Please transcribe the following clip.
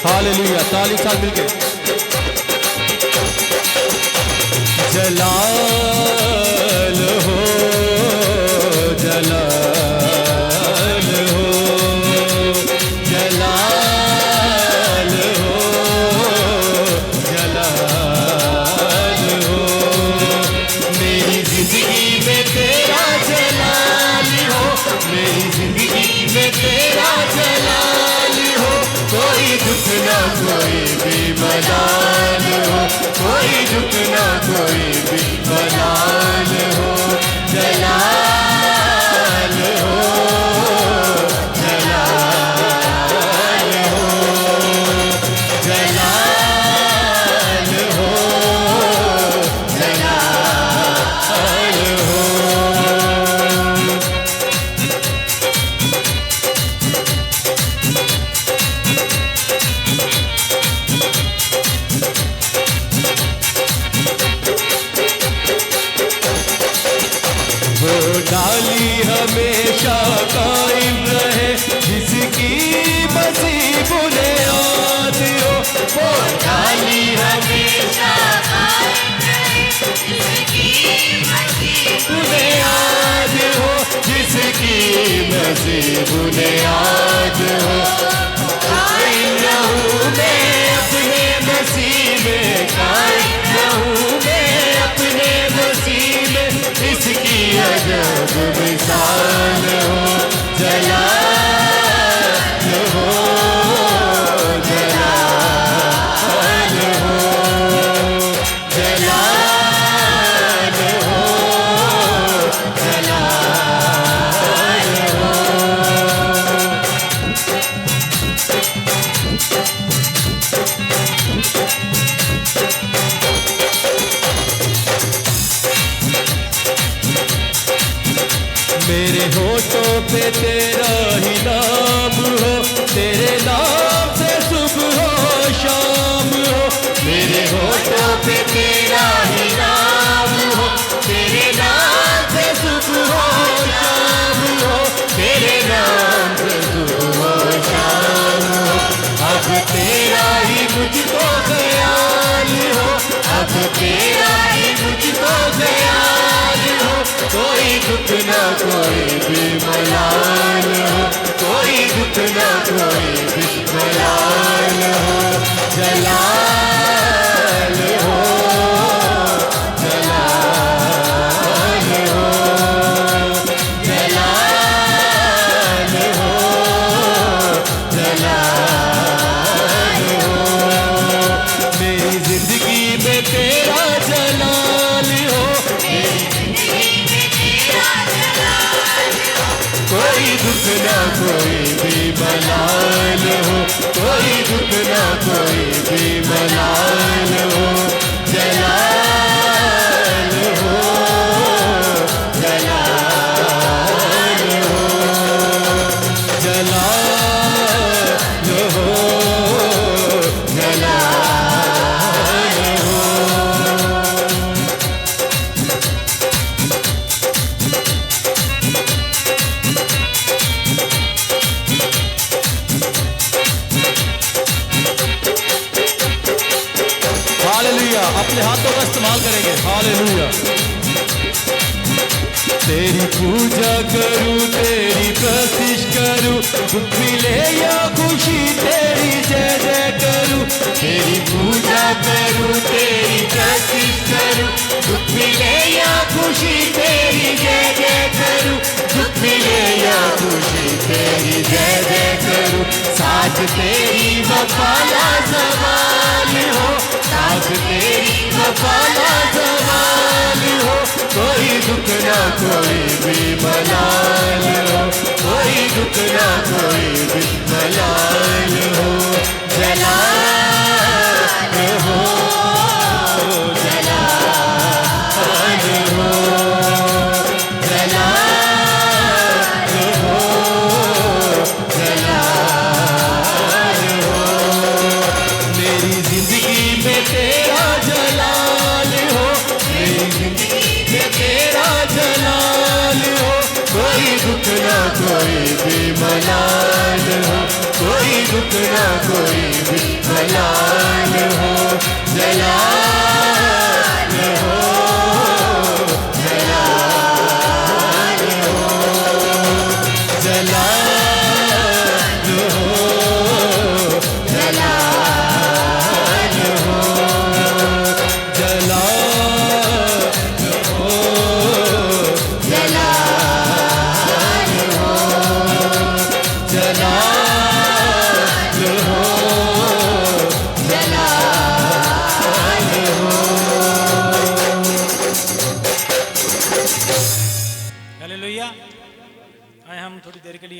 Hallelujah, ताली साथ मिलके। जलाल हो, जलाल हो, जलाल हो, जलाल हो। मेरी जिंदगी में तेरा जलाल हो, मेरी जिंदगी में तेरा जलाल हो। कोई दुख ना कोई भी मलाल हो, कोई दुख ना कोई भी मलाल हो। जलाल हो, जलाल हो, जलाल हो, जलाल हो। वो डाली हमेशा कायम रहे, जिसकी मसीह बुनियाद हो। वो डाली हमेशा कायम रहे, जिसकी मसीह बुनियाद हो, जिसकी मसीह बुनियाद हो। कायम रहूं मैं अपने मसीह में, कायम रहूं मैं अपने मसीह में, इसकी अजब मिसाल हो। जलाल हो, जलाल हो, जलाल हो, जलाल हो। मेरे होठों पे तेरा ही नाम हो, तेरे नाम से सुबह हो शाम हो। मेरे होठों पे तेरा ही नाम हो, तेरे नाम से सुबह हो शाम हो, तेरे नाम से सुबह हो शाम हो। अब तेरा ही मुझको ख्याल हो, अब तेरा ही मुझको ख्याल हो। कोई दुख ना कोई भी मलाल हो, कोई दुख ना कोई भी मलाल हो। जलाल हो, जलाल हो, जलाल हो, जलाल हो। मेरी जिंदगी में तेरा जलाल हो, मेरी जिंदगी में तेरा जलाल हो। कोई दुख ना कोई भी मलाल हो, कोई दुख ना कोई भी मलाल हो। जलाल हो, जलाल हो, जलाल हो, जलाल हो। हालेलुया, अपने हाथों का इस्तेमाल करेंगे। हालेलुया। तेरी पूजा करूं, तेरी प्रतिष्ठा करूं, दुख मिले या खुशी तेरी जय जय करूं। तेरी पूजा करूं, तेरी प्रतिष्ठा करूं, दुख मिले या खुशी तेरी जय जय करूं। दुख मिले या खुशी तेरी जय जय करूं। साथ तेरी वफाला सवाल हो, साथ तेरी वफाला सवाल हो। कोई दुख ना कोई भी मलाल हो, कोई दुख ना कोई भी मलाल हो। जलाल हो, जलाल हो, जलाल हो, जलाल हो। मेरी जिंदगी में तेरा जलाल हो, मेरी जिंदगी में तेरा जलाल हो। कोई दुख ना कोई भी मलाल हो, दुख ना कोई भी हलाल हो, जलाल